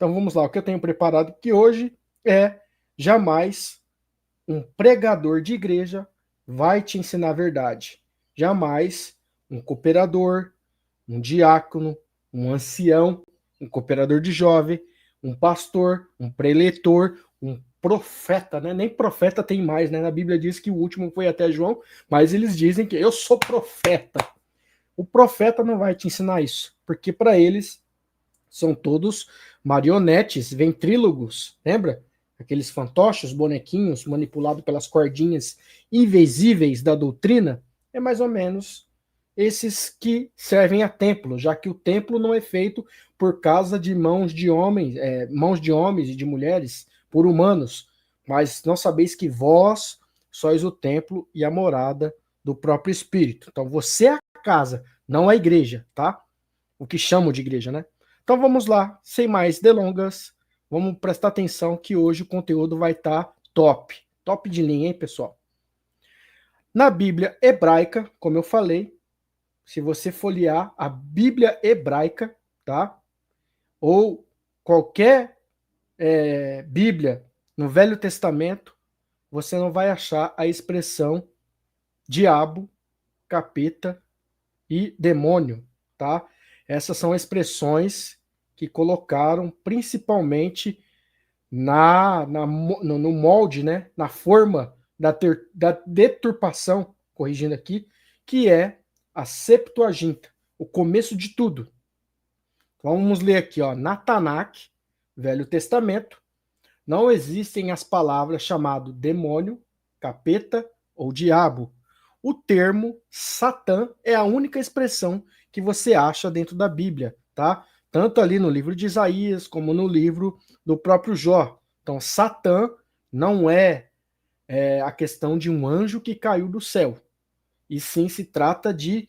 Então vamos lá, o que eu tenho preparado aqui hoje é: jamais um pregador de igreja vai te ensinar a verdade. Jamais um cooperador, um diácono, um ancião, um cooperador de jovem, um pastor, um preletor, um profeta, né? Nem profeta tem mais, né? Na Bíblia diz que o último foi até João, mas eles dizem que eu sou profeta. O profeta não vai te ensinar isso, porque para eles são todos marionetes, ventrílogos, lembra? Aqueles fantoches, bonequinhos manipulados pelas cordinhas invisíveis da doutrina, é mais ou menos esses que servem a templo, já que o templo não é feito por causa de mãos de homens, mãos de homens e de mulheres, por humanos, mas não sabeis que vós sois o templo e a morada do próprio Espírito. Então você é a casa, não a igreja, tá? O que chamam de igreja, né? Então vamos lá, sem mais delongas, vamos prestar atenção que hoje o conteúdo vai estar top. Top de linha, hein, pessoal? Na Bíblia hebraica, como eu falei, se você folhear a Bíblia hebraica, tá? Ou qualquer Bíblia no Velho Testamento, você não vai achar a expressão diabo, capeta e demônio, tá? Essas são expressões que colocaram principalmente no molde, né? Na forma da deturpação, corrigindo aqui, que é a Septuaginta, o começo de tudo. Vamos ler aqui, ó, na Tanakh, Velho Testamento, não existem as palavras chamado demônio, capeta ou diabo. O termo Satã é a única expressão que você acha dentro da Bíblia, tá? Tanto ali no livro de Isaías como no livro do próprio Jó. Então, Satã não é a questão de um anjo que caiu do céu, e sim se trata de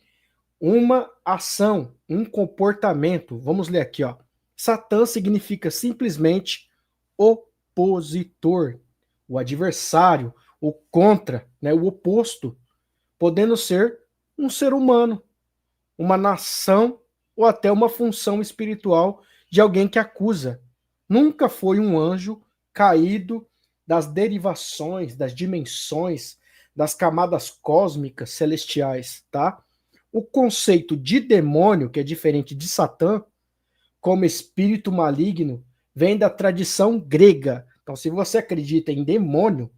uma ação, um comportamento. Vamos ler aqui, ó. Satã significa simplesmente opositor, o adversário, o contra, né, o oposto, podendo ser um ser humano, uma nação ou até uma função espiritual de alguém que acusa. Nunca foi um anjo caído das derivações, das dimensões, das camadas cósmicas celestiais, tá? O conceito de demônio, que é diferente de Satã, como espírito maligno, vem da tradição grega. Então, se você acredita em demônio,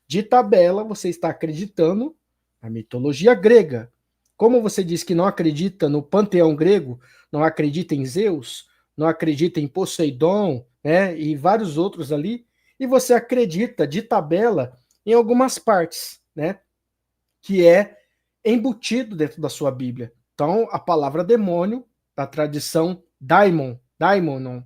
de tabela, você está acreditando na mitologia grega. Como você diz que não acredita no panteão grego, não acredita em Zeus, não acredita em Poseidon, né, e vários outros ali, e você acredita de tabela em algumas partes, né, que é embutido dentro da sua Bíblia. Então, a palavra demônio, da tradição daimonon,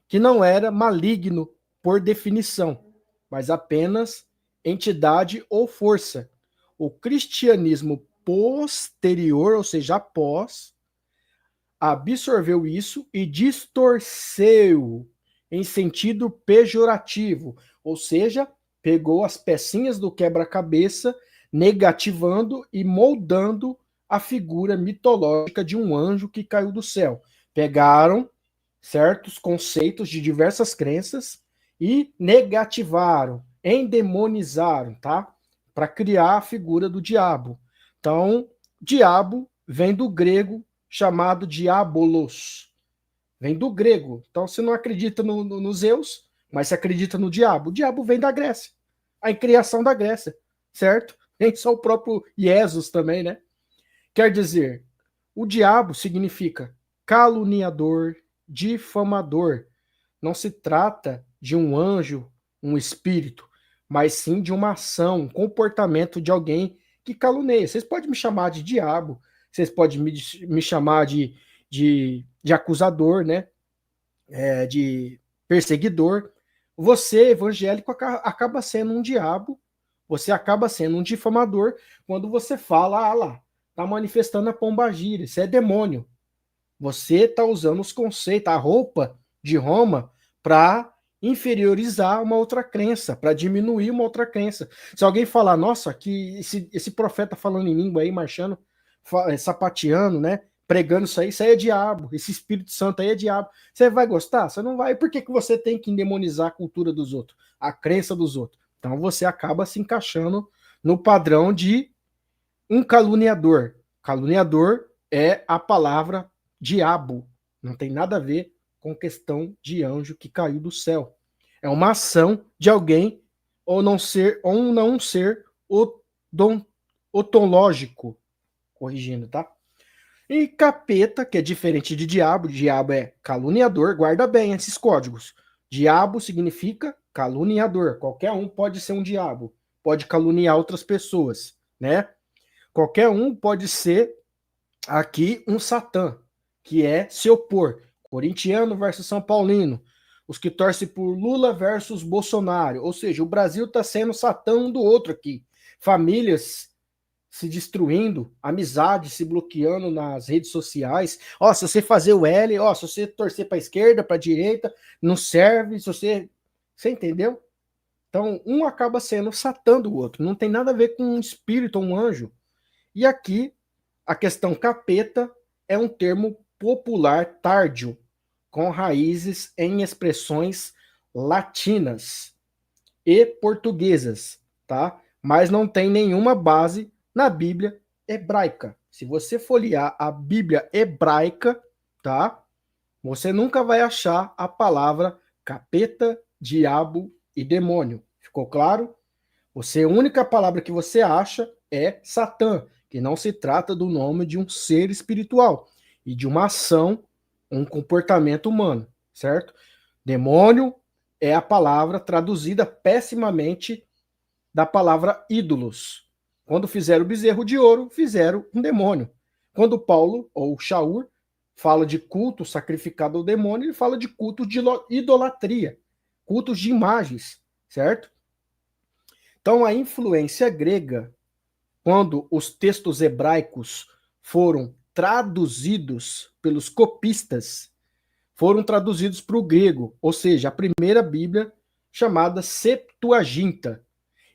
que não era maligno por definição, mas apenas entidade ou força. O cristianismo posterior, ou seja, após, absorveu isso e distorceu em sentido pejorativo, ou seja, pegou as pecinhas do quebra-cabeça, negativando e moldando a figura mitológica de um anjo que caiu do céu. Pegaram certos conceitos de diversas crenças e negativaram, endemonizaram, tá? Para criar a figura do diabo. Então, diabo vem do grego chamado diabolos. Vem do grego. Então, você não acredita no Zeus, mas você acredita no diabo. O diabo vem da Grécia. A criação da Grécia, certo? Tem só o próprio Jesus também, né? Quer dizer, o diabo significa caluniador, difamador. Não se trata de um anjo, um espírito, mas sim de uma ação, um comportamento de alguém que caluneia. Vocês podem me chamar de diabo, vocês podem me chamar de acusador, né? De perseguidor. Você, evangélico, acaba sendo um diabo, você acaba sendo um difamador quando você fala, ah lá, tá manifestando a pombagira, isso é demônio. Você está usando os conceitos, a roupa de Roma, para inferiorizar uma outra crença, para diminuir uma outra crença. Se alguém falar, nossa, que esse profeta falando em língua aí, marchando, sapateando, né? pregando isso aí é diabo, esse Espírito Santo aí é diabo. Você vai gostar? Você não vai. Por que você tem que endemonizar a cultura dos outros, a crença dos outros? Então você acaba se encaixando no padrão de um caluniador. Caluniador é a palavra diabo. Não tem nada a ver com questão de anjo que caiu do céu. É uma ação de alguém ou não ser ontológico, corrigindo, tá? E capeta, que é diferente de diabo, diabo é caluniador, guarda bem esses códigos. Diabo significa caluniador, qualquer um pode ser um diabo, pode caluniar outras pessoas, né? Qualquer um pode ser aqui um Satã, que é se opor. Corintiano versus São Paulino. Os que torcem por Lula versus Bolsonaro. Ou seja, o Brasil está sendo Satã um do outro aqui. Famílias se destruindo, amizades se bloqueando nas redes sociais. Ó, se você fazer o L, ó, se você torcer para a esquerda, para a direita, não serve. Se você. Você entendeu? Então, um acaba sendo Satã do outro. Não tem nada a ver com um espírito ou um anjo. E aqui, a questão capeta é um termo popular tárdio, com raízes em expressões latinas e portuguesas, tá? Mas não tem nenhuma base na Bíblia hebraica. Se você folhear a Bíblia hebraica, tá? Você nunca vai achar a palavra capeta, diabo e demônio. Ficou claro? A única palavra que você acha é Satã, que não se trata do nome de um ser espiritual e de uma ação, um comportamento humano, certo? Demônio é a palavra traduzida pessimamente da palavra ídolos. Quando fizeram o bezerro de ouro, fizeram um demônio. Quando Paulo, ou Shaul, fala de culto sacrificado ao demônio, ele fala de culto de idolatria, cultos de imagens, certo? Então, a influência grega, quando os textos hebraicos foram traduzidos pelos copistas, foram traduzidos para o grego, ou seja, a primeira Bíblia chamada Septuaginta.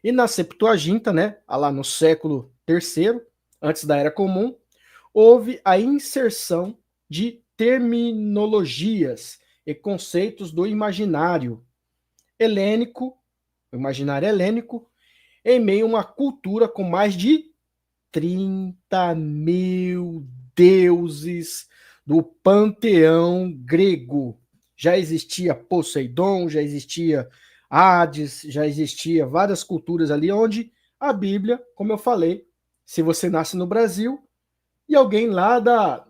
E na Septuaginta, né, lá no século III, antes da Era Comum, houve a inserção de terminologias e conceitos do imaginário helênico, o imaginário helênico, em meio a uma cultura com mais de 30 mil deuses do panteão grego. Já existia Poseidon, já existia Hades, já existia várias culturas ali onde a Bíblia, como eu falei, se você nasce no Brasil e alguém lá da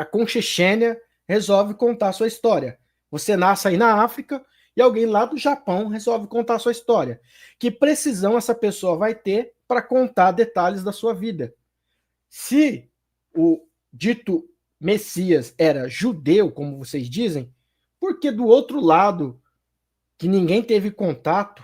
Conchechênia resolve contar a sua história. Você nasce aí na África e alguém lá do Japão resolve contar a sua história. Que precisão essa pessoa vai ter para contar detalhes da sua vida? Se o dito Messias era judeu, como vocês dizem, por que do outro lado, que ninguém teve contato,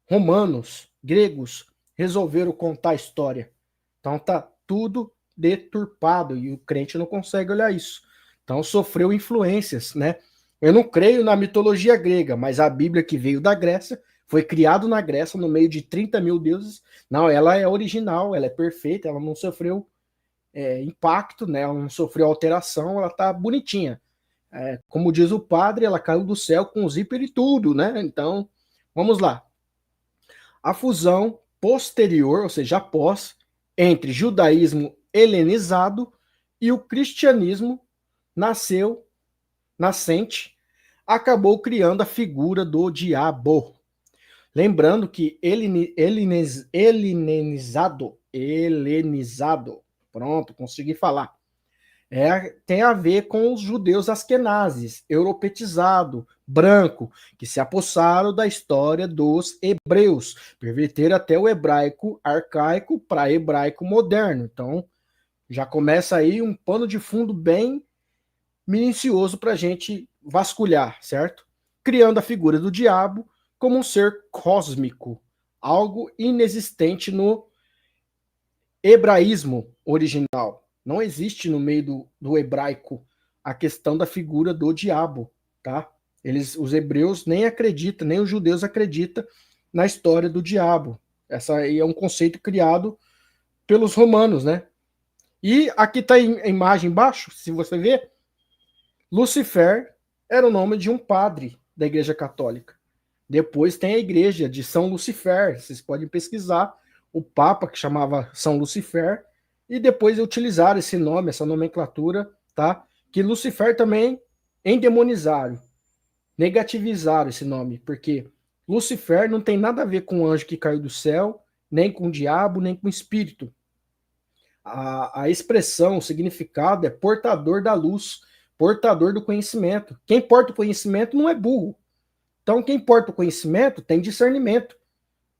romanos, gregos, resolveram contar a história? Então tá tudo deturpado e o crente não consegue olhar isso. Então sofreu influências, né? Eu não creio na mitologia grega, mas a Bíblia que veio da Grécia, foi criado na Grécia no meio de 30 mil deuses. Não, ela é original, ela é perfeita, ela não sofreu impacto, né? Ela não sofreu alteração, ela tá bonitinha. Como diz o padre, ela caiu do céu com zíper e tudo, né? Então, vamos lá. A fusão posterior, ou seja, após, entre judaísmo helenizado e o cristianismo nascente, acabou criando a figura do diabo. Lembrando que helenizado, pronto, consegui falar, tem a ver com os judeus askenazes, europeizado, branco, que se apossaram da história dos hebreus, perverteram até o hebraico arcaico para hebraico moderno. Então, já começa aí um pano de fundo bem minucioso para a gente vasculhar, certo? Criando a figura do diabo como um ser cósmico, algo inexistente no hebraísmo original. Não existe no meio do hebraico a questão da figura do diabo, tá? Os hebreus nem acreditam, nem os judeus acreditam na história do diabo. Essa aí é um conceito criado pelos romanos, né? E aqui está a imagem embaixo, se você ver, Lucifer era o nome de um padre da Igreja Católica. Depois tem a igreja de São Lucifer, vocês podem pesquisar, o Papa que chamava São Lucifer, e depois utilizaram esse nome, essa nomenclatura, tá? Que Lucifer também endemonizaram, negativizaram esse nome, porque Lucifer não tem nada a ver com o anjo que caiu do céu, nem com o diabo, nem com o espírito. A expressão, o significado é portador da luz, portador do conhecimento. Quem porta o conhecimento não é burro. Então, quem porta o conhecimento tem discernimento.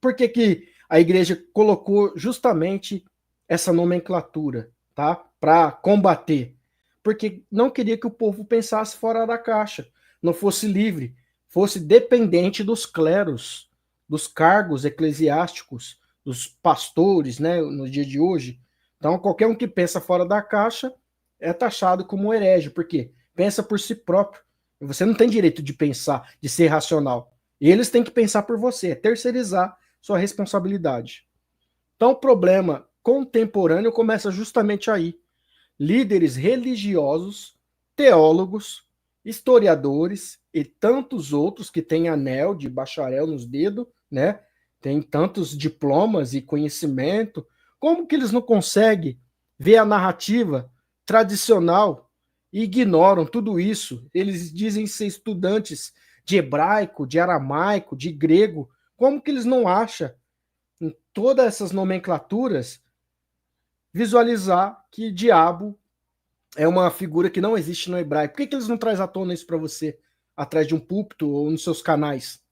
Por que, que a igreja colocou justamente essa nomenclatura, tá? Para combater? Porque não queria que o povo pensasse fora da caixa, não fosse livre, fosse dependente dos cleros, dos cargos eclesiásticos, dos pastores, né, no dia de hoje. Então, qualquer um que pensa fora da caixa é taxado como herege, porque pensa por si próprio. Você não tem direito de pensar, de ser racional. Eles têm que pensar por você, é terceirizar sua responsabilidade. Então, o problema contemporâneo começa justamente aí. Líderes religiosos, teólogos, historiadores e tantos outros que têm anel de bacharel nos dedos, né? Tem tantos diplomas e conhecimento. Como que eles não conseguem ver a narrativa tradicional e ignoram tudo isso? Eles dizem ser estudantes de hebraico, de aramaico, de grego. Como que eles não acham em todas essas nomenclaturas visualizar que diabo é uma figura que não existe no hebraico? Por que eles não trazem à tona isso para você, atrás de um púlpito ou nos seus canais?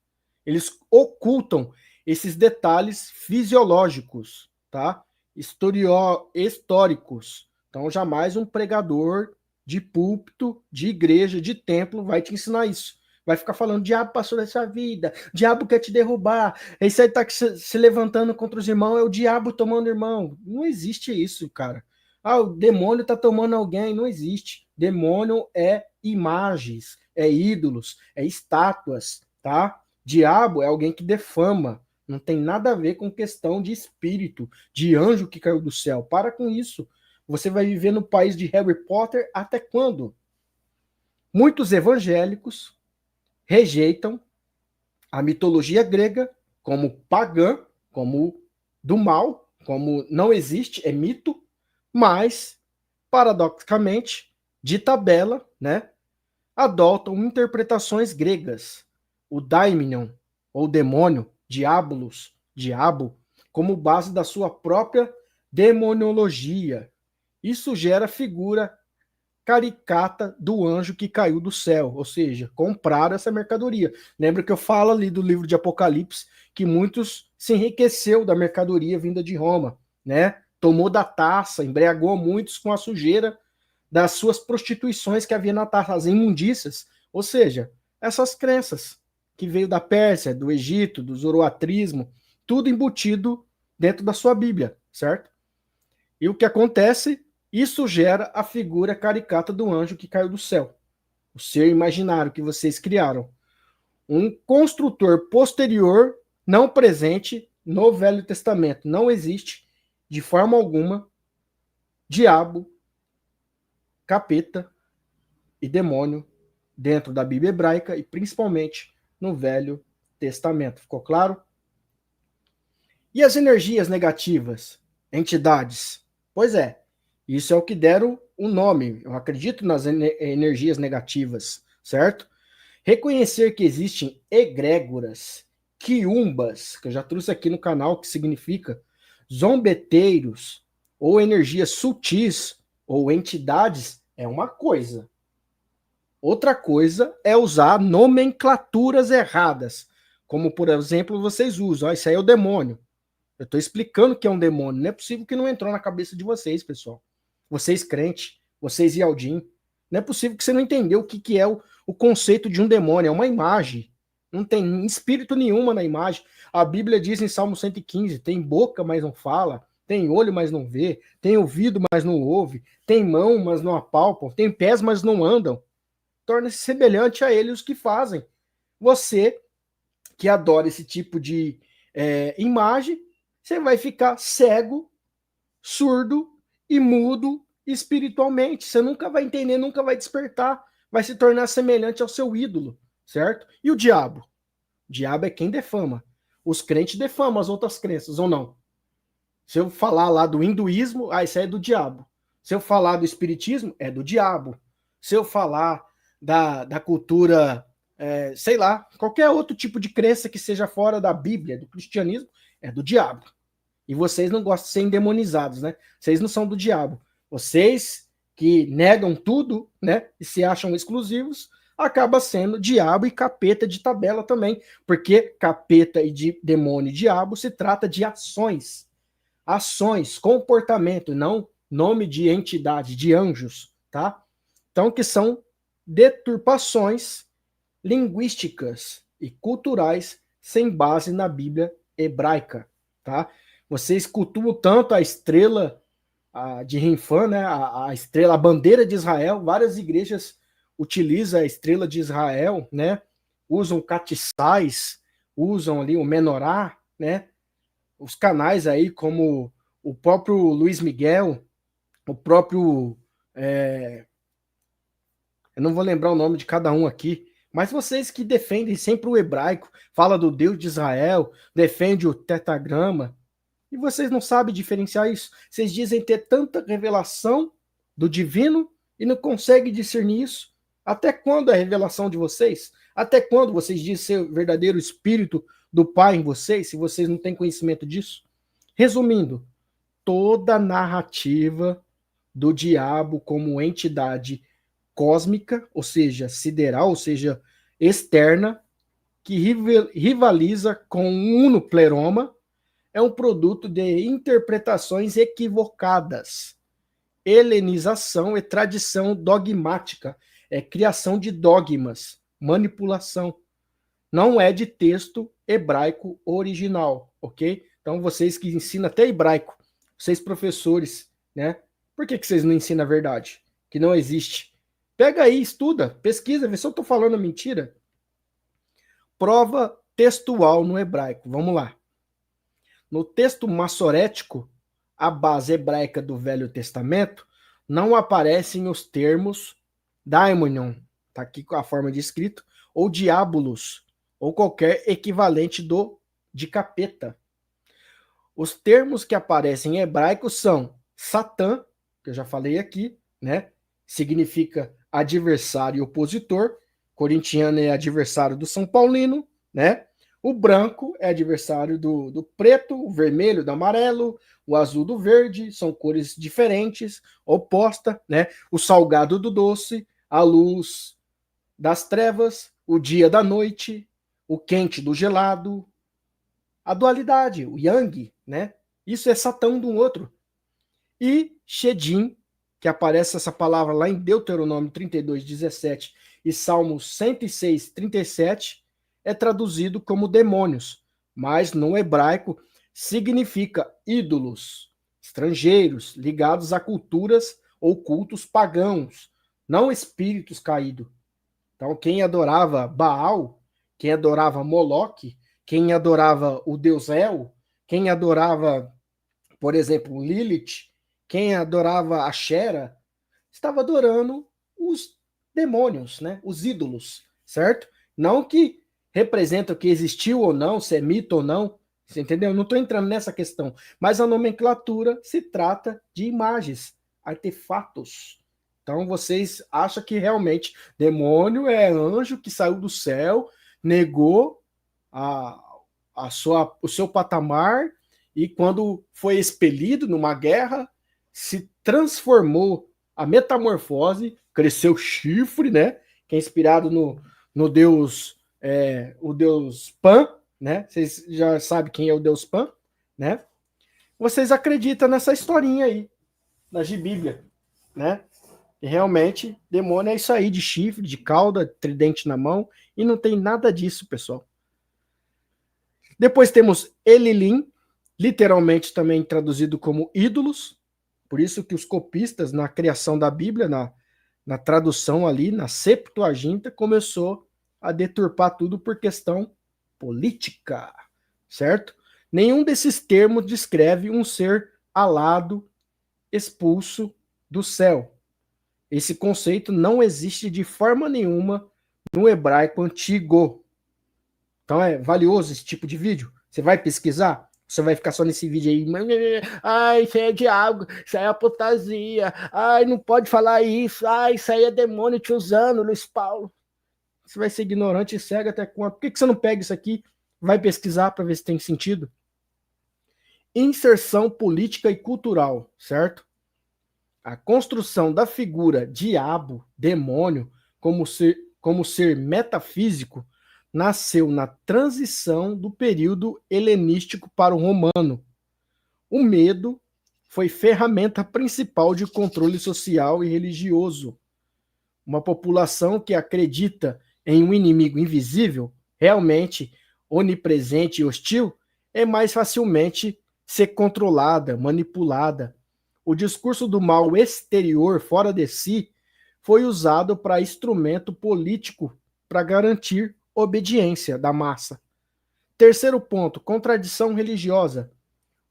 Eles ocultam esses detalhes fisiológicos, tá? Históricos. Então, jamais um pregador de púlpito, de igreja, de templo vai te ensinar isso. Vai ficar falando, diabo passou dessa vida, diabo quer te derrubar, esse aí tá se levantando contra os irmãos, é o diabo tomando irmão. Não existe isso, cara. Ah, o demônio tá tomando alguém, não existe. Demônio é imagens, é ídolos, é estátuas, tá? Diabo é alguém que defama, não tem nada a ver com questão de espírito, de anjo que caiu do céu. Para com isso. Você vai viver no país de Harry Potter até quando? Muitos evangélicos rejeitam a mitologia grega como pagã, como do mal, como não existe, é mito, mas, paradoxicamente, de tabela, né, adotam interpretações gregas. O daimonion, ou demônio, diabolos, diabo, como base da sua própria demonologia. Isso gera figura caricata do anjo que caiu do céu, ou seja, compraram essa mercadoria. Lembra que eu falo ali do livro de Apocalipse que muitos se enriqueceu da mercadoria vinda de Roma, né? Tomou da taça, embriagou muitos com a sujeira das suas prostituições que havia na taça, as imundícias, ou seja, essas crenças que veio da Pérsia, do Egito, do zoroatrismo, tudo embutido dentro da sua Bíblia, certo? E o que acontece? Isso gera a figura caricata do anjo que caiu do céu, o ser imaginário que vocês criaram. Um construtor posterior, não presente no Velho Testamento. Não existe, de forma alguma, diabo, capeta e demônio dentro da Bíblia hebraica e principalmente no Velho Testamento. Ficou claro? E as energias negativas? Entidades? Pois é, isso é o que deram o nome. Eu acredito nas energias negativas, certo? Reconhecer que existem egrégoras, quiumbas, que eu já trouxe aqui no canal, que significa zombeteiros, ou energias sutis, ou entidades, é uma coisa. Outra coisa é usar nomenclaturas erradas, como, por exemplo, vocês usam. Isso aí é o demônio. Eu estou explicando que é um demônio. Não é possível que não entrou na cabeça de vocês, pessoal. Vocês crentes, vocês Yaldin. Não é possível que você não entendeu o que é o conceito de um demônio. É uma imagem. Não tem espírito nenhuma na imagem. A Bíblia diz em Salmo 115, tem boca, mas não fala. Tem olho, mas não vê. Tem ouvido, mas não ouve. Tem mão, mas não apalpam. Tem pés, mas não andam. Torna-se semelhante a eles os que fazem. Você, que adora esse tipo de imagem, você vai ficar cego, surdo e mudo espiritualmente. Você nunca vai entender, nunca vai despertar, vai se tornar semelhante ao seu ídolo, certo? E o diabo? O diabo é quem defama. Os crentes defamam as outras crenças, ou não? Se eu falar lá do hinduísmo, isso aí é do diabo. Se eu falar do espiritismo, é do diabo. Se eu falar da cultura, sei lá, qualquer outro tipo de crença que seja fora da Bíblia, do cristianismo, é do diabo. E vocês não gostam de ser endemonizados, né? Vocês não são do diabo. Vocês que negam tudo, né, e se acham exclusivos, acaba sendo diabo e capeta de tabela também, porque capeta e de demônio e diabo se trata de ações, comportamento, não nome de entidade, de anjos, tá? Então, que são deturpações linguísticas e culturais sem base na Bíblia hebraica, tá? Vocês cultuam tanto a estrela de Rinfã, né? A estrela, a bandeira de Israel. Várias igrejas utilizam a estrela de Israel, né? Usam catiçais, usam ali o menorá, né? Os canais aí como o próprio Luiz Miguel, o próprio eu não vou lembrar o nome de cada um aqui, mas vocês que defendem sempre o hebraico, fala do Deus de Israel, defende o tetagrama, e vocês não sabem diferenciar isso. Vocês dizem ter tanta revelação do divino e não conseguem discernir isso. Até quando é a revelação de vocês? Até quando vocês dizem ser o verdadeiro espírito do Pai em vocês, se vocês não têm conhecimento disso? Resumindo, toda a narrativa do diabo como entidade cósmica, ou seja, sideral, ou seja, externa, que rivaliza com o unopleroma, é um produto de interpretações equivocadas, helenização e tradição dogmática, é criação de dogmas, manipulação. Não é de texto hebraico original, ok? Então vocês que ensinam até hebraico, vocês professores, né? Por que vocês não ensinam a verdade? Que não existe. Pega aí, estuda, pesquisa, vê se eu estou falando mentira. Prova textual no hebraico. Vamos lá. No texto massorético, a base hebraica do Velho Testamento, não aparecem os termos daimonion, tá aqui com a forma de escrito, ou diabolos, ou qualquer equivalente de capeta. Os termos que aparecem em hebraico são Satã, que eu já falei aqui, né? Significa adversário e opositor. Corintiano é adversário do São Paulino, né? O branco é adversário do preto, o vermelho do amarelo, o azul do verde, são cores diferentes, oposta, né? O salgado do doce, a luz das trevas, o dia da noite, o quente do gelado, a dualidade, o yang, né? Isso é Satã um do outro. E Shedim, que aparece essa palavra lá em Deuteronômio 32, 17 e Salmos 106, 37, é traduzido como demônios, mas no hebraico significa ídolos, estrangeiros, ligados a culturas ou cultos pagãos, não espíritos caídos. Então, quem adorava Baal, quem adorava Moloque, quem adorava o deus El, quem adorava, por exemplo, Lilith, quem adorava Axera, estava adorando os demônios, né? Os ídolos, certo? Não que representa que existiu ou não, se é mito ou não, você entendeu? Não estou entrando nessa questão, mas a nomenclatura se trata de imagens, artefatos. Então vocês acham que realmente demônio é anjo que saiu do céu, negou o seu patamar e quando foi expelido numa guerra, se transformou a metamorfose, cresceu chifre, né? Que é inspirado no deus, o deus Pan, né? Vocês já sabem quem é o deus Pan, né? Vocês acreditam nessa historinha aí, da Bíblia, né? E realmente, demônio é isso aí, de chifre, de cauda, tridente na mão, e não tem nada disso, pessoal. Depois temos Elilim, literalmente também traduzido como ídolos, por isso que os copistas, na criação da Bíblia, na tradução ali, na Septuaginta, começou a deturpar tudo por questão política, certo? Nenhum desses termos descreve um ser alado expulso do céu. Esse conceito não existe de forma nenhuma no hebraico antigo. Então é valioso esse tipo de vídeo. Você vai pesquisar? Você vai ficar só nesse vídeo aí. Ai, isso aí é diabo, isso aí é apostasia. Ai, não pode falar isso. Ai, isso aí é demônio te usando, Luiz Paulo. Você vai ser ignorante e cego até quando? Por que você não pega isso aqui? Vai pesquisar para ver se tem sentido? Inserção política e cultural, certo? A construção da figura diabo, demônio, como ser metafísico, nasceu na transição do período helenístico para o romano. O medo foi ferramenta principal de controle social e religioso. Uma população que acredita em um inimigo invisível, realmente onipresente e hostil, é mais facilmente ser controlada, manipulada. O discurso do mal exterior, fora de si, foi usado para instrumento político para garantir obediência da massa. Terceiro ponto, contradição religiosa.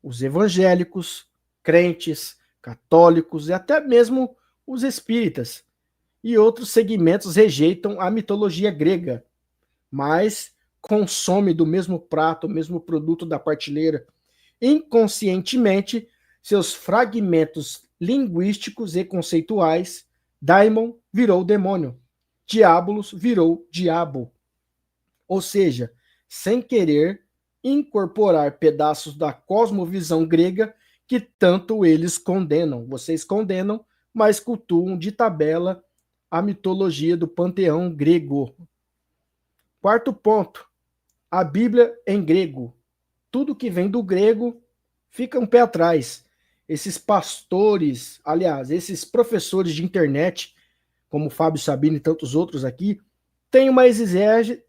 Os evangélicos, crentes, católicos e até mesmo os espíritas e outros segmentos rejeitam a mitologia grega, mas consomem do mesmo prato, o mesmo produto da partilheira. Inconscientemente, seus fragmentos linguísticos e conceituais, daimon virou demônio, diabolos virou diabo. Ou seja, sem querer incorporar pedaços da cosmovisão grega que tanto eles condenam. Vocês condenam, mas cultuam de tabela a mitologia do panteão grego. Quarto ponto, a Bíblia em grego. Tudo que vem do grego fica um pé atrás. Esses pastores, aliás, esses professores de internet, como Fábio Sabino e tantos outros aqui, têm uma exigese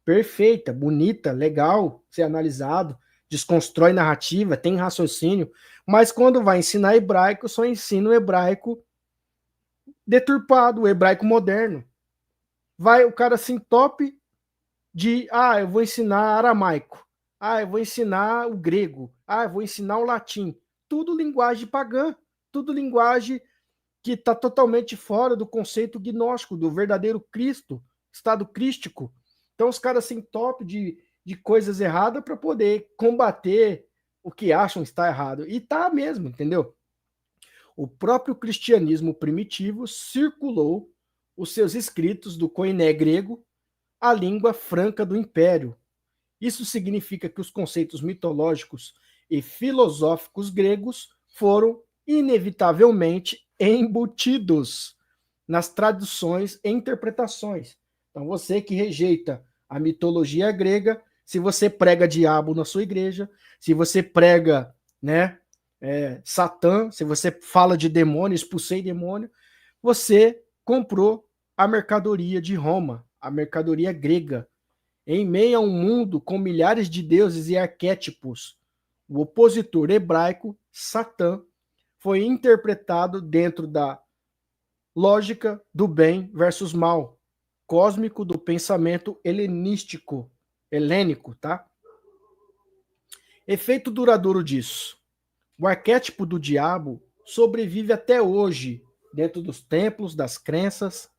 perfeita, bonita, legal, ser analisado, desconstrói narrativa, tem raciocínio, mas quando vai ensinar hebraico, só ensina o hebraico deturpado, o hebraico moderno. Vai o cara se entope de, eu vou ensinar aramaico, eu vou ensinar o grego, eu vou ensinar o latim. Tudo linguagem pagã, tudo linguagem que está totalmente fora do conceito gnóstico, do verdadeiro Cristo, estado crístico. Então os caras se entopem de coisas erradas para poder combater o que acham estar errado. E tá mesmo, entendeu? O próprio cristianismo primitivo circulou os seus escritos do koiné grego, a língua franca do império. Isso significa que os conceitos mitológicos e filosóficos gregos foram inevitavelmente embutidos nas traduções e interpretações. Então, você que rejeita a mitologia grega, se você prega diabo na sua igreja, se você prega, né, Satã, se você fala de demônio, expulsei demônio, você comprou a mercadoria de Roma, a mercadoria grega. Em meio a um mundo com milhares de deuses e arquétipos, o opositor hebraico, Satã, foi interpretado dentro da lógica do bem versus mal, cósmico do pensamento helênico, tá? Efeito duradouro disso. O arquétipo do diabo sobrevive até hoje dentro dos templos, das crenças,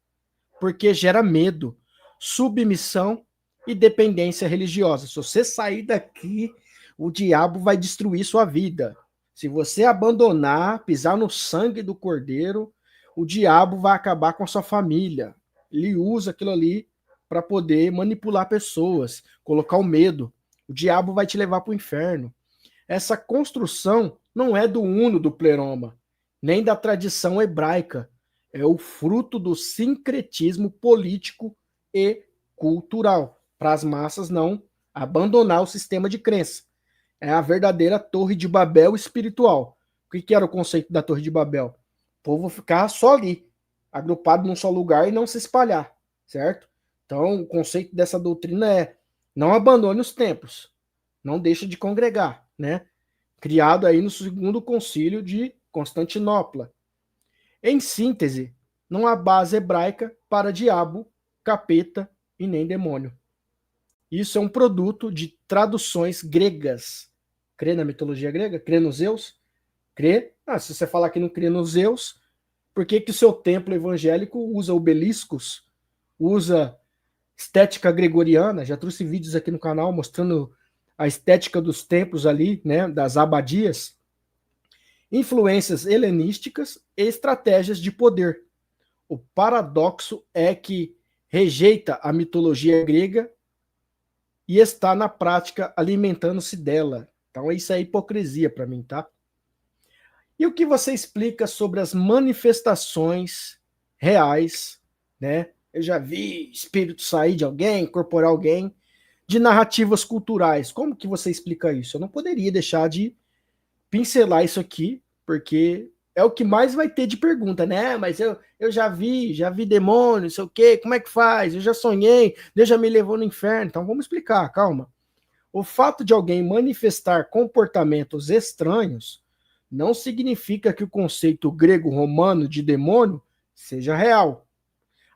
porque gera medo, submissão e dependência religiosa. Se você sair daqui, o diabo vai destruir sua vida. Se você abandonar, pisar no sangue do cordeiro, o diabo vai acabar com a sua família. Ele usa aquilo ali para poder manipular pessoas, colocar o medo. O diabo vai te levar para o inferno. Essa construção não é do uno do pleroma, nem da tradição hebraica. É o fruto do sincretismo político e cultural, para as massas não abandonar o sistema de crença. É a verdadeira Torre de Babel espiritual. O que era o conceito da Torre de Babel? O povo ficar só ali, agrupado num só lugar e não se espalhar, certo? Então, o conceito dessa doutrina é: não abandone os templos, não deixe de congregar, né? Criado aí no segundo concílio de Constantinopla. Em síntese, não há base hebraica para diabo, capeta e nem demônio. Isso é um produto de traduções gregas. Crê na mitologia grega? Crê nos Zeus? Crê? Ah, se você falar que não crê nos Zeus, por que que o seu templo evangélico usa obeliscos, usa estética gregoriana? Já trouxe vídeos aqui no canal mostrando a estética dos templos ali, né, das abadias, influências helenísticas e estratégias de poder. O paradoxo é que rejeita a mitologia grega e está na prática alimentando-se dela. Então isso é hipocrisia para mim, tá? E o que você explica sobre as manifestações reais, né? Eu já vi espírito sair de alguém, incorporar alguém, de narrativas culturais. Como que você explica isso? Eu não poderia deixar de pincelar isso aqui, porque é o que mais vai ter de pergunta, né? Mas eu já vi demônio, não sei o quê, como é que faz? Eu já sonhei, Deus já me levou no inferno. Então vamos explicar, calma. O fato de alguém manifestar comportamentos estranhos não significa que o conceito grego-romano de demônio seja real.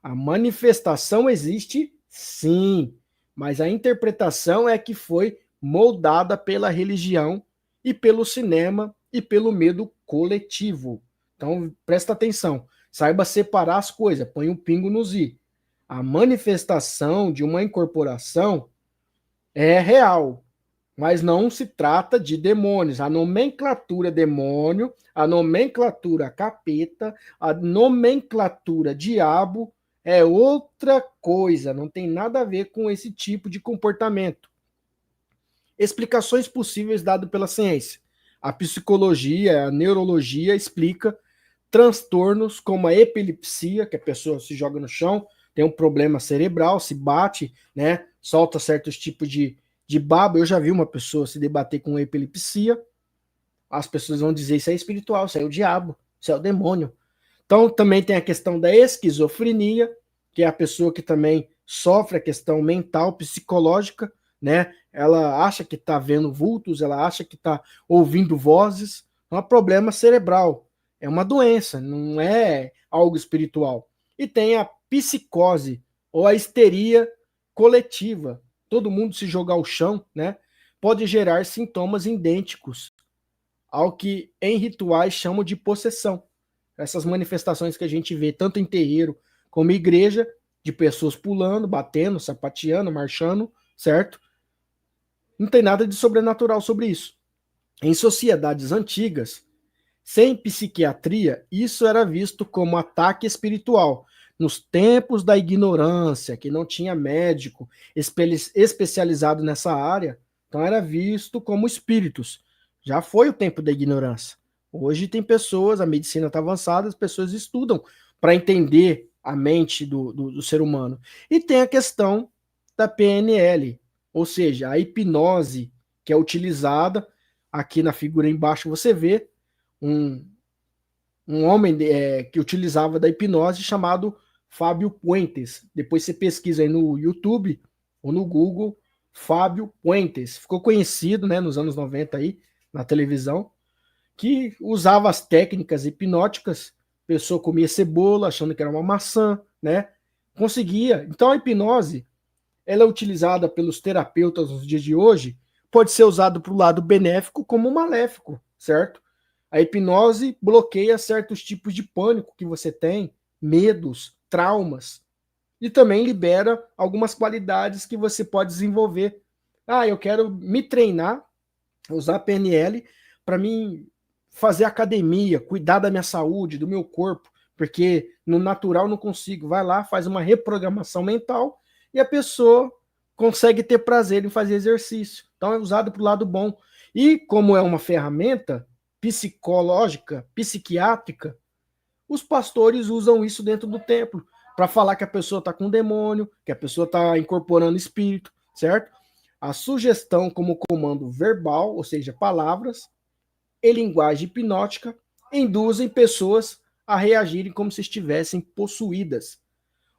A manifestação existe, sim, mas a interpretação é que foi moldada pela religião e pelo cinema e pelo medo coletivo. Então, presta atenção, saiba separar as coisas, põe um pingo nos i. A manifestação de uma incorporação é real, mas não se trata de demônios. A nomenclatura demônio, a nomenclatura capeta, a nomenclatura diabo é outra coisa, não tem nada a ver com esse tipo de comportamento. Explicações possíveis dadas pela ciência. A psicologia, a neurologia explica transtornos como a epilepsia, que a pessoa se joga no chão, tem um problema cerebral, se bate, né, solta certos tipos de baba. Eu já vi uma pessoa se debater com epilepsia, as pessoas vão dizer isso é espiritual, isso é o diabo, isso é o demônio. Então também tem a questão da esquizofrenia, que é a pessoa que também sofre a questão mental, psicológica, né? Ela acha que está vendo vultos, ela acha que está ouvindo vozes, é um problema cerebral, é uma doença, não é algo espiritual. E tem a psicose, ou a histeria coletiva, todo mundo se jogar ao chão, né? Pode gerar sintomas idênticos ao que em rituais chamam de possessão. Essas manifestações que a gente vê tanto em terreiro como em igreja, de pessoas pulando, batendo, sapateando, marchando, certo? Não tem nada de sobrenatural sobre isso. Em sociedades antigas, sem psiquiatria, isso era visto como ataque espiritual. Nos tempos da ignorância, que não tinha médico especializado nessa área, então era visto como espíritos. Já foi o tempo da ignorância. Hoje tem pessoas, a medicina está avançada, as pessoas estudam para entender a mente do ser humano. E tem a questão da PNL, ou seja, a hipnose que é utilizada, aqui na figura embaixo você vê, um homem que utilizava da hipnose chamado Fábio Puentes. Depois você pesquisa aí no YouTube ou no Google, Fábio Puentes. Ficou conhecido, né, nos anos 90 aí, na televisão, que usava as técnicas hipnóticas. A pessoa comia cebola achando que era uma maçã, né? Conseguia. Então a hipnose, ela é utilizada pelos terapeutas nos dias de hoje, pode ser usado para o lado benéfico como maléfico, certo? A hipnose bloqueia certos tipos de pânico que você tem, medos, traumas, e também libera algumas qualidades que você pode desenvolver. Ah, eu quero me treinar, usar PNL para mim fazer academia, cuidar da minha saúde, do meu corpo, porque no natural não consigo. Vai lá, faz uma reprogramação mental e a pessoa consegue ter prazer em fazer exercício. Então é usado para o lado bom. E como é uma ferramenta psicológica, psiquiátrica, os pastores usam isso dentro do templo para falar que a pessoa está com demônio, que a pessoa está incorporando espírito, certo? A sugestão como comando verbal, ou seja, palavras, e linguagem hipnótica, induzem pessoas a reagirem como se estivessem possuídas.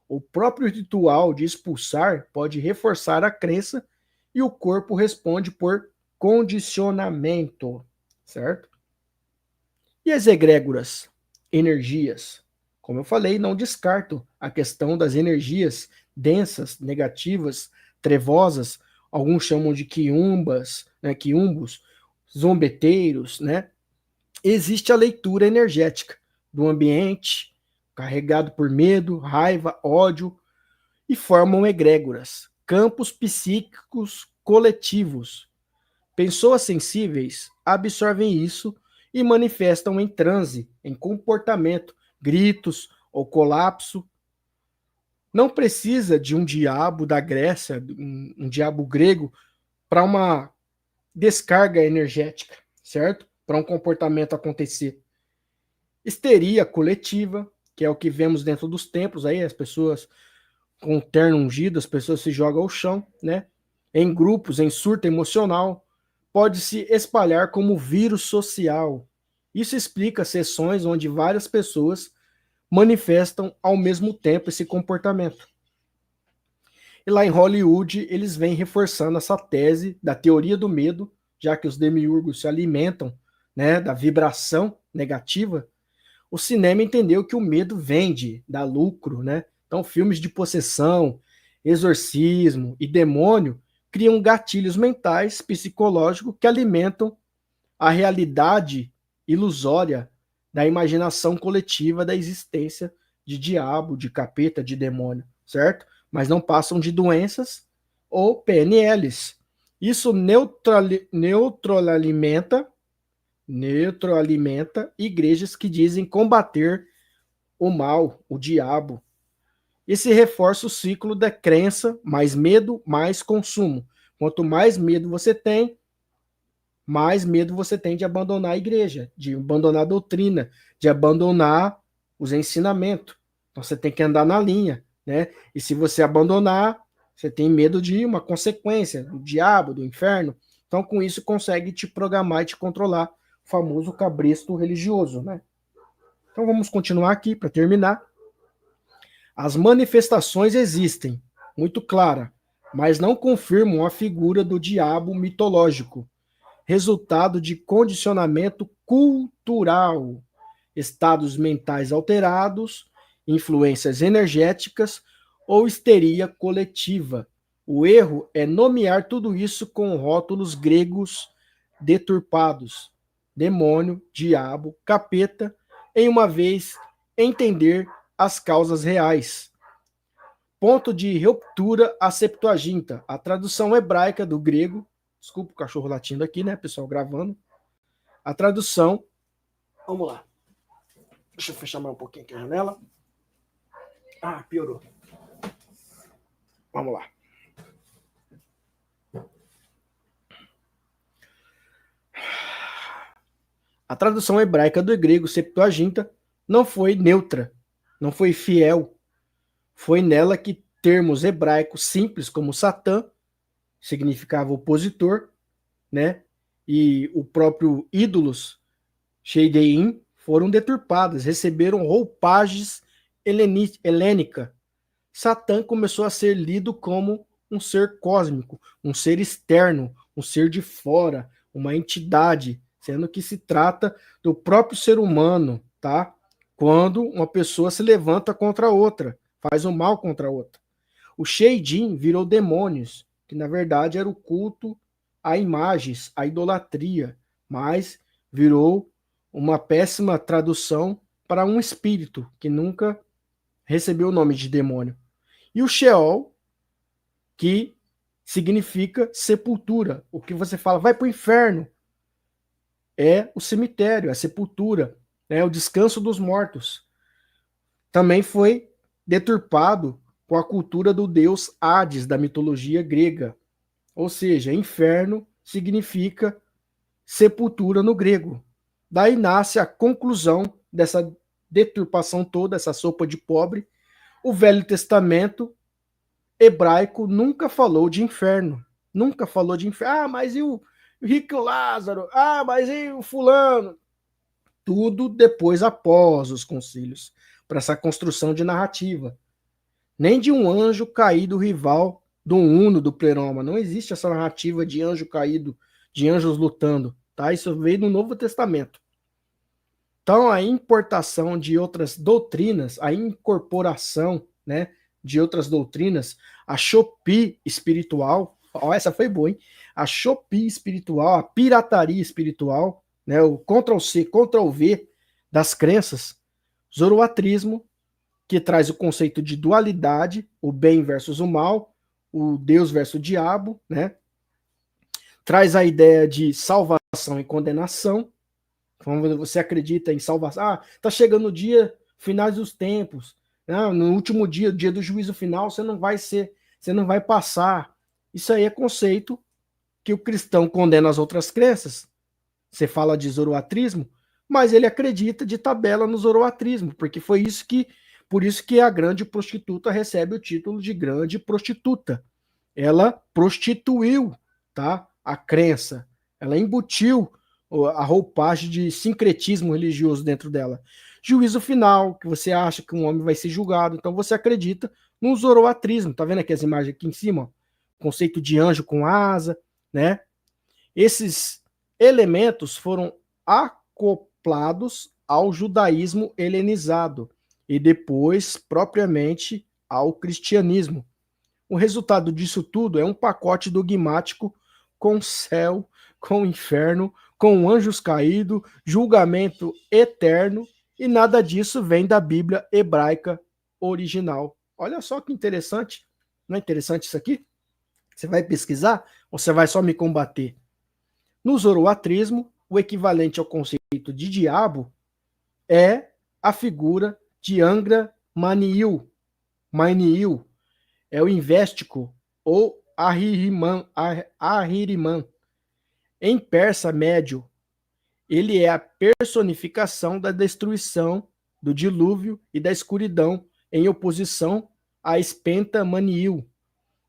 O próprio ritual de expulsar pode reforçar a crença e o corpo responde por condicionamento, certo? E as egrégoras, energias? Como eu falei, não descarto a questão das energias densas, negativas, trevosas, alguns chamam de quiumbas, né, quiumbos, zombeteiros, né? Existe a leitura energética do ambiente, carregado por medo, raiva, ódio, e formam egrégoras, campos psíquicos coletivos. Pessoas sensíveis absorvem isso e manifestam em transe, em comportamento, gritos ou colapso. Não precisa de um diabo da Grécia, um diabo grego, para uma descarga energética, certo? Para um comportamento acontecer. Histeria coletiva, que é o que vemos dentro dos templos, aí as pessoas com o terno ungido, as pessoas se jogam ao chão, né? Em grupos, em surto emocional, pode se espalhar como vírus social. Isso explica sessões onde várias pessoas manifestam ao mesmo tempo esse comportamento. E lá em Hollywood, eles vêm reforçando essa tese da teoria do medo, já que os demiurgos se alimentam, né, da vibração negativa. O cinema entendeu que o medo vende, dá lucro, né? Então, filmes de possessão, exorcismo e demônio criam gatilhos mentais, psicológicos que alimentam a realidade ilusória da imaginação coletiva da existência de diabo, de capeta, de demônio, certo? Mas não passam de doenças ou PNLs. Isso neutroalimenta igrejas que dizem combater o mal, o diabo. E se reforça o ciclo da crença, mais medo, mais consumo. Quanto mais medo você tem, mais medo você tem de abandonar a igreja, de abandonar a doutrina, de abandonar os ensinamentos. Então você tem que andar na linha, né? E se você abandonar, você tem medo de uma consequência, do diabo, do inferno. Então com isso consegue te programar e te controlar, o famoso cabresto religioso, né? Então vamos continuar aqui para terminar. As manifestações existem, muito clara, mas não confirmam a figura do diabo mitológico, resultado de condicionamento cultural, estados mentais alterados, influências energéticas ou histeria coletiva. O erro é nomear tudo isso com rótulos gregos deturpados, demônio, diabo, capeta, em uma vez entender as causas reais. Ponto de ruptura a Septuaginta, a tradução hebraica do grego. Desculpa o cachorro latindo aqui, né, pessoal, gravando. A tradução. Vamos lá. Deixa eu fechar mais um pouquinho aqui a janela. Ah, piorou. Vamos lá. A tradução hebraica do grego Septuaginta não foi neutra, não foi fiel. Foi nela que termos hebraicos simples como Satã, significava opositor, né? E o próprio ídolos, Sheideim, foram deturpadas, receberam roupagens helênica. Satã começou a ser lido como um ser cósmico, um ser externo, um ser de fora, uma entidade, sendo que se trata do próprio ser humano, tá? Quando uma pessoa se levanta contra outra, faz o mal contra a outra. O Sheidim virou demônios, que na verdade era o culto a imagens, a idolatria, mas virou uma péssima tradução para um espírito que nunca recebeu o nome de demônio. E o Sheol, que significa sepultura. O que você fala, vai para o inferno, é o cemitério, é a sepultura, é o descanso dos mortos. Também foi deturpado com a cultura do deus Hades da mitologia grega. Ou seja, inferno significa sepultura no grego. Daí nasce a conclusão dessa deturpação toda, essa sopa de pobre. O Velho Testamento hebraico nunca falou de inferno. Nunca falou de inferno. Ah, mas e o rico Lázaro? Ah, mas e o fulano? Tudo depois, após os concílios, para essa construção de narrativa. Nem de um anjo caído rival do Uno, do Pleroma. Não existe essa narrativa de anjo caído, de anjos lutando. Tá? Isso veio no Novo Testamento. Então, a importação de outras doutrinas, a incorporação, né, de outras doutrinas, a Shopee espiritual, ó, essa foi boa, hein? a Shopee espiritual, a pirataria espiritual, né, o Ctrl-C, Ctrl-V das crenças, zoroatrismo, que traz o conceito de dualidade, o bem versus o mal, o Deus versus o diabo, né? Traz a ideia de salvação e condenação. Quando você acredita em salvação, tá chegando o dia, finais dos tempos, no último dia, o dia do juízo final, você não vai passar. Isso aí é conceito que o cristão condena as outras crenças. Você fala de zoroatrismo, mas ele acredita de tabela no zoroatrismo, porque por isso que a grande prostituta recebe o título de grande prostituta. Ela prostituiu, tá, a crença. Ela embutiu a roupagem de sincretismo religioso dentro dela. Juízo final, que você acha que um homem vai ser julgado, então você acredita no zoroatrismo. Tá vendo aqui as imagens aqui em cima? Conceito de anjo com asa, né? Esses elementos foram acoplados ao judaísmo helenizado e depois propriamente ao cristianismo. O resultado disso tudo é um pacote dogmático com céu, com inferno, com anjos caídos, julgamento eterno, e nada disso vem da Bíblia hebraica original. Olha só que interessante. Não é interessante isso aqui? Você vai pesquisar ou você vai só me combater? No zoroatrismo, o equivalente ao conceito de diabo é a figura de Angra Mainyu. Mainyu é o Investico ou Ahriman. Em persa médio, ele é a personificação da destruição, do dilúvio e da escuridão, em oposição a Spenta Maniu,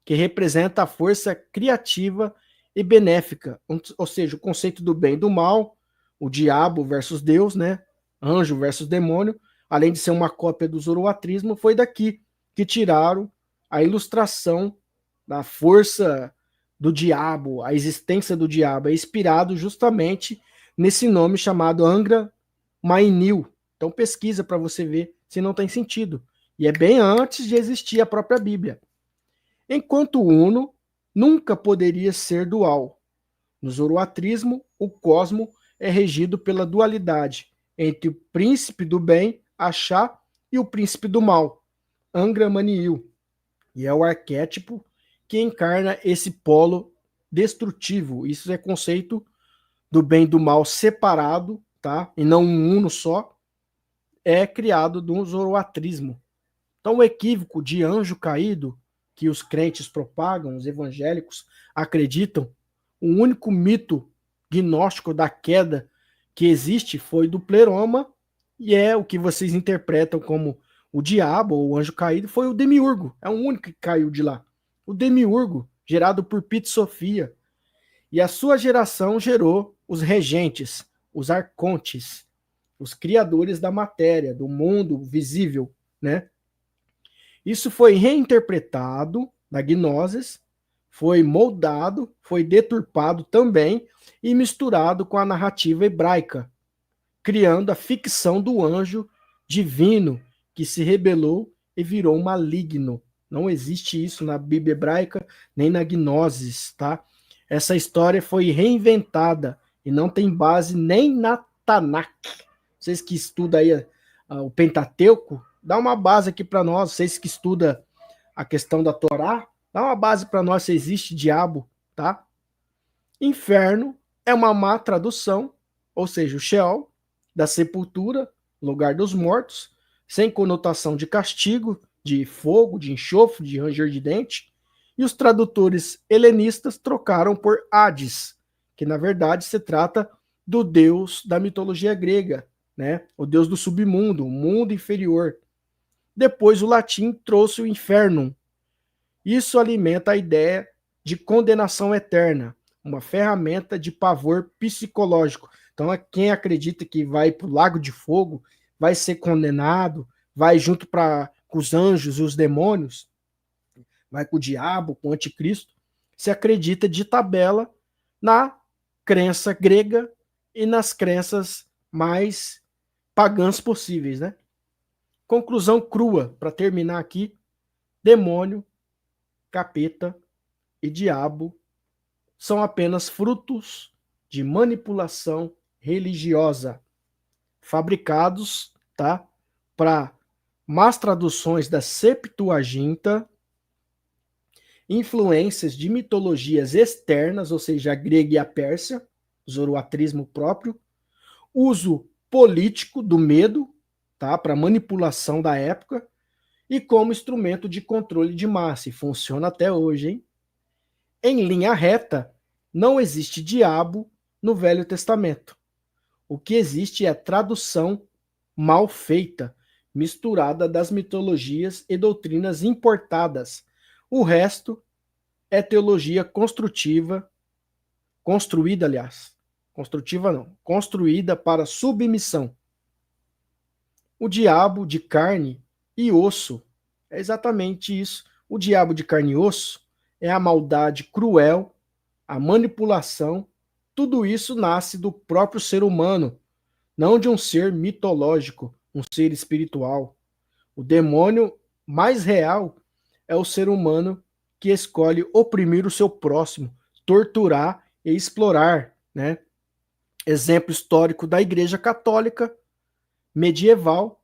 que representa a força criativa e benéfica, ou seja, o conceito do bem e do mal, o diabo versus Deus, né? Anjo versus demônio, além de ser uma cópia do zoroatrismo, foi daqui que tiraram a ilustração da força do diabo, a existência do diabo, é inspirado justamente nesse nome chamado Angra Mainyu. Então pesquisa para você ver se não tem sentido. E é bem antes de existir a própria Bíblia. Enquanto uno nunca poderia ser dual. No zoroatrismo, o cosmo é regido pela dualidade entre o príncipe do bem, Axá, e o príncipe do mal, Angra Mainyu. E é o arquétipo que encarna esse polo destrutivo. Isso é conceito do bem e do mal separado, tá? E não um uno só, é criado do zoroatrismo. Então o equívoco de anjo caído que os crentes propagam, os evangélicos acreditam, o único mito gnóstico da queda que existe foi do pleroma, e é o que vocês interpretam como o diabo ou o anjo caído, foi o demiurgo, é o único que caiu de lá. O demiurgo, gerado por Pit Sofia, e a sua geração gerou os regentes, os arcontes, os criadores da matéria, do mundo visível, né? Isso foi reinterpretado na Gnosis, foi moldado, foi deturpado também e misturado com a narrativa hebraica, criando a ficção do anjo divino que se rebelou e virou maligno. Não existe isso na Bíblia hebraica nem na Gnosis, tá? Essa história foi reinventada e não tem base nem na Tanakh. Vocês que estudam aí o Pentateuco, dá uma base aqui para nós, vocês que estudam a questão da Torá, dá uma base para nós se existe diabo, tá? Inferno é uma má tradução, ou seja, o Sheol, da sepultura, lugar dos mortos, sem conotação de castigo, de fogo, de enxofre, de ranger de dente, e os tradutores helenistas trocaram por Hades, que na verdade se trata do deus da mitologia grega, né? O deus do submundo, o mundo inferior. Depois o latim trouxe o infernum. Isso alimenta a ideia de condenação eterna, uma ferramenta de pavor psicológico. Então, quem acredita que vai para o lago de fogo vai ser condenado, vai junto com os anjos e os demônios, vai com o diabo, com o anticristo, se acredita de tabela na crença grega e nas crenças mais pagãs possíveis, né? Conclusão crua, para terminar aqui: demônio, capeta e diabo são apenas frutos de manipulação religiosa, fabricados, tá, para más traduções da Septuaginta, influências de mitologias externas, ou seja, a grega e a pérsia, zoroatrismo próprio, uso político do medo, tá, para manipulação da época, e como instrumento de controle de massa, e funciona até hoje, hein? Em linha reta, não existe diabo no Velho Testamento. O que existe é tradução mal feita, misturada das mitologias e doutrinas importadas. O resto é teologia construtiva, construída, aliás. Construtiva não, construída para submissão. O diabo de carne e osso é exatamente isso. O diabo de carne e osso é a maldade cruel, a manipulação. Tudo isso nasce do próprio ser humano, não de um ser mitológico, um ser espiritual. O demônio mais real é o ser humano que escolhe oprimir o seu próximo, torturar e explorar, né? Exemplo histórico da Igreja Católica medieval,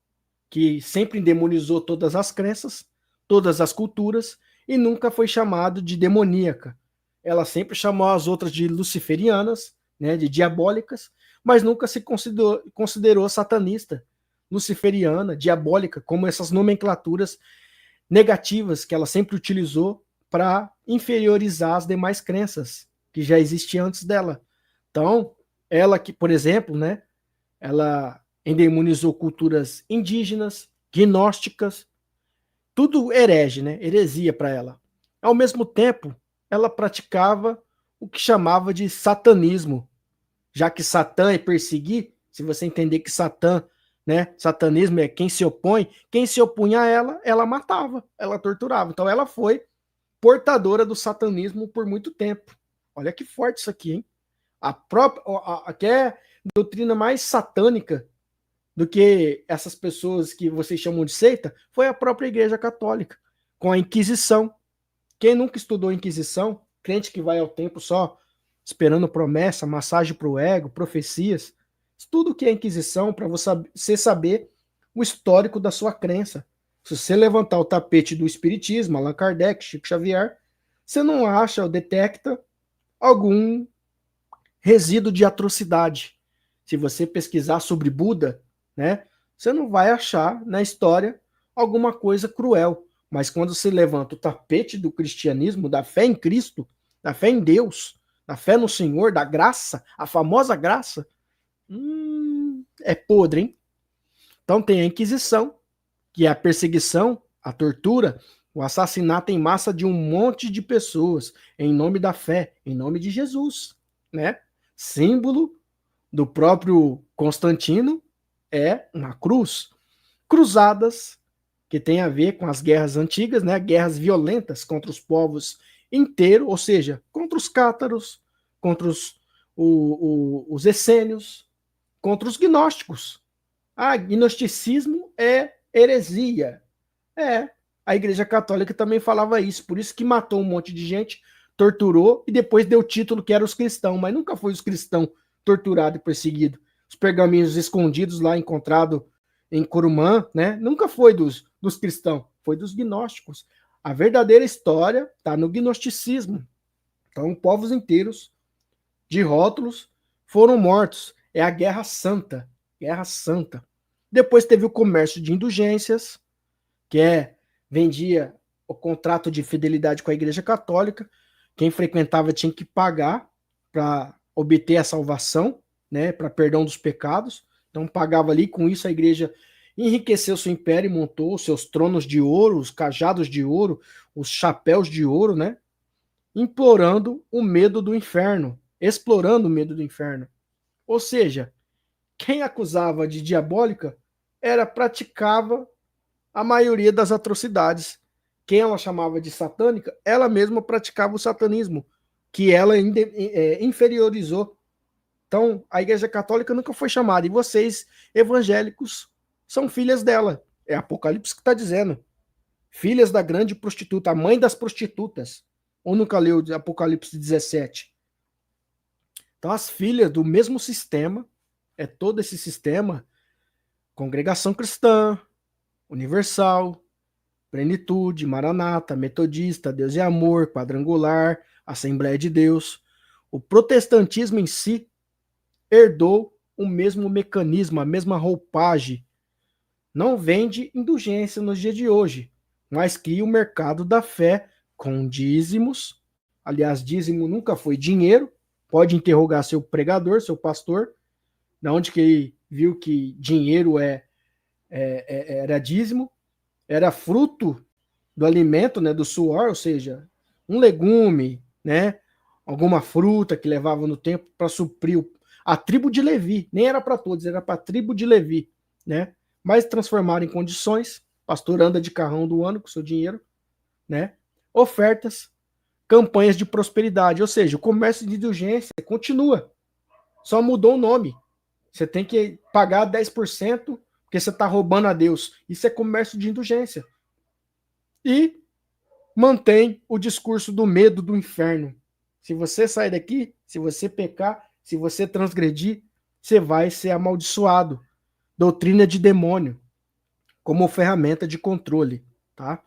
que sempre demonizou todas as crenças, todas as culturas, e nunca foi chamado de demoníaca. Ela sempre chamou as outras de luciferianas, né, de diabólicas, mas nunca se considerou satanista, luciferiana, diabólica, como essas nomenclaturas negativas que ela sempre utilizou para inferiorizar as demais crenças que já existiam antes dela. Então, ela que, por exemplo, né, ela endemonizou culturas indígenas, gnósticas, tudo herege, né? Heresia para ela. Ao mesmo tempo, ela praticava o que chamava de satanismo, já que Satã é perseguir, se você entender que Satã, né, satanismo é quem se opunha a ela, ela matava, ela torturava. Então ela foi portadora do satanismo por muito tempo. Olha que forte isso aqui, hein? A própria, que é doutrina mais satânica do que essas pessoas que vocês chamam de seita, foi a própria Igreja Católica, com a Inquisição. Quem nunca estudou Inquisição, crente que vai ao templo só esperando promessa, massagem para o ego, profecias, tudo que é Inquisição para você saber o histórico da sua crença. Se você levantar o tapete do Espiritismo, Allan Kardec, Chico Xavier, você não acha ou detecta algum resíduo de atrocidade. Se você pesquisar sobre Buda, né, você não vai achar na história alguma coisa cruel. Mas quando você levanta o tapete do cristianismo, da fé em Cristo, da fé em Deus, da fé no Senhor, da graça, a famosa graça, é podre, hein? Então tem a Inquisição, que é a perseguição, a tortura, o assassinato em massa de um monte de pessoas, em nome da fé, em nome de Jesus, né? Símbolo do próprio Constantino é uma cruz. Cruzadas, que tem a ver com as guerras antigas, né? Guerras violentas contra os povos inteiros, ou seja, contra os cátaros, contra os essênios, contra os gnósticos. Ah, gnosticismo é heresia. A Igreja Católica também falava isso, por isso que matou um monte de gente, torturou e depois deu o título que era os cristãos, mas nunca foi os cristãos torturados e perseguidos. Os pergaminhos escondidos lá encontrados em Corumã, né? Nunca foi dos cristãos, foi dos gnósticos. A verdadeira história está no gnosticismo. Então, povos inteiros de rótulos foram mortos. É a Guerra Santa. Guerra Santa. Depois teve o comércio de indulgências, que vendia o contrato de fidelidade com a Igreja Católica. Quem frequentava tinha que pagar para obter a salvação, né, para perdão dos pecados. Então pagava ali, com isso a igreja enriqueceu seu império e montou os seus tronos de ouro, os cajados de ouro, os chapéus de ouro, né? Implorando o medo do inferno, explorando o medo do inferno. Ou seja, quem acusava de diabólica praticava a maioria das atrocidades. Quem ela chamava de satânica, ela mesma praticava o satanismo, que ela inferiorizou. Então, a Igreja Católica nunca foi chamada. E vocês, evangélicos, são filhas dela. É Apocalipse que está dizendo. Filhas da grande prostituta, a mãe das prostitutas. Ou nunca leu Apocalipse 17? Então, as filhas do mesmo sistema, é todo esse sistema, Congregação Cristã, Universal, Plenitude, Maranata, Metodista, Deus e Amor, Quadrangular, Assembleia de Deus. O protestantismo em si herdou o mesmo mecanismo, a mesma roupagem. Não vende indulgência nos dias de hoje, mas cria o mercado da fé com dízimos. Aliás, dízimo nunca foi dinheiro. Pode interrogar seu pregador, seu pastor, da onde que ele viu que dinheiro era dízimo, era fruto do alimento, né, do suor, ou seja, um legume, né, alguma fruta que levava no tempo para suprir a tribo de Levi. Nem era para todos, era para a tribo de Levi, né? Mas transformaram em condições. Pastor anda de carrão do ano com seu dinheiro, né? Ofertas, campanhas de prosperidade, ou seja, o comércio de indulgência continua, só mudou o nome. Você tem que pagar 10% porque você está roubando a Deus. Isso é comércio de indulgência. E mantém o discurso do medo do inferno. Se você sair daqui, se você pecar, se você transgredir, você vai ser amaldiçoado. Doutrina de demônio, como ferramenta de controle, tá?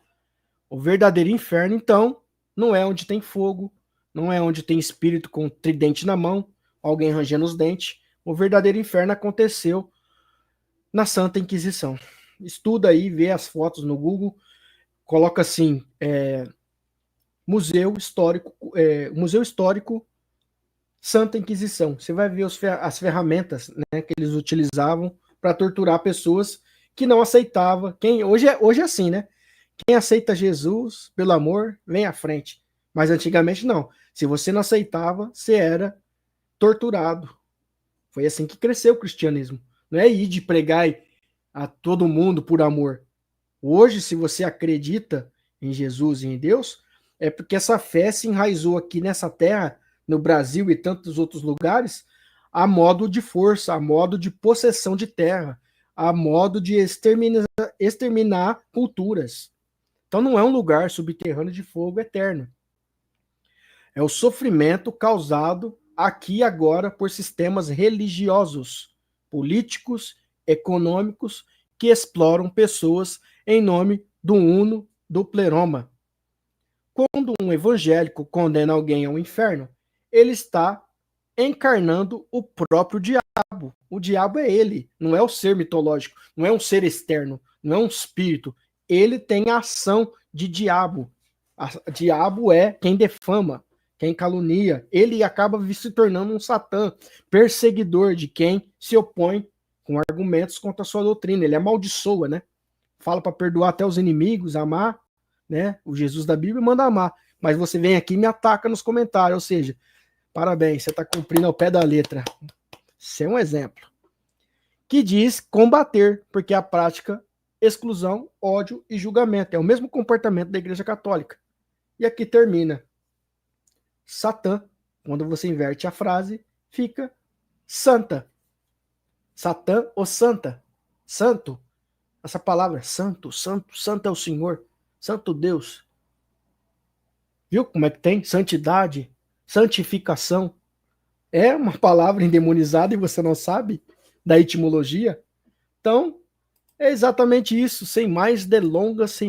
O verdadeiro inferno, então, não é onde tem fogo, não é onde tem espírito com tridente na mão, alguém rangendo os dentes. O verdadeiro inferno aconteceu na Santa Inquisição. Estuda aí, vê as fotos no Google, coloca assim, Museu Histórico Santa Inquisição. Você vai ver as ferramentas, né, que eles utilizavam para torturar pessoas que não aceitavam. Hoje é assim, né? Quem aceita Jesus, pelo amor, vem à frente. Mas antigamente não. Se você não aceitava, você era torturado. Foi assim que cresceu o cristianismo. Não é ir de pregar a todo mundo por amor. Hoje, se você acredita em Jesus e em Deus, é porque essa fé se enraizou aqui nessa terra, no Brasil e tantos outros lugares, a modo de força, a modo de possessão de terra, a modo de exterminar culturas. Então não é um lugar subterrâneo de fogo eterno. É o sofrimento causado aqui e agora por sistemas religiosos, políticos, econômicos, que exploram pessoas em nome do uno do pleroma. Quando um evangélico condena alguém ao inferno, ele está encarnando o próprio diabo. O diabo é ele, não é o ser mitológico, não é um ser externo, não é um espírito. Ele tem a ação de diabo. Diabo é quem defama, quem calunia. Ele acaba se tornando um satã, perseguidor de quem se opõe com argumentos contra a sua doutrina. Ele amaldiçoa, né? Fala para perdoar até os inimigos, amar, né? O Jesus da Bíblia manda amar. Mas você vem aqui e me ataca nos comentários, ou seja, parabéns, você está cumprindo ao pé da letra. Isso é um exemplo. Que diz combater, porque a prática, exclusão, ódio e julgamento. É o mesmo comportamento da Igreja Católica. E aqui termina. Satã, quando você inverte a frase, fica santa. Satã ou santa. Santo. Essa palavra, santo, santo, santo é o Senhor. Santo Deus. Viu como é que tem? Santidade, santificação. É uma palavra endemonizada e você não sabe da etimologia? Então, é exatamente isso, sem mais delongas, sem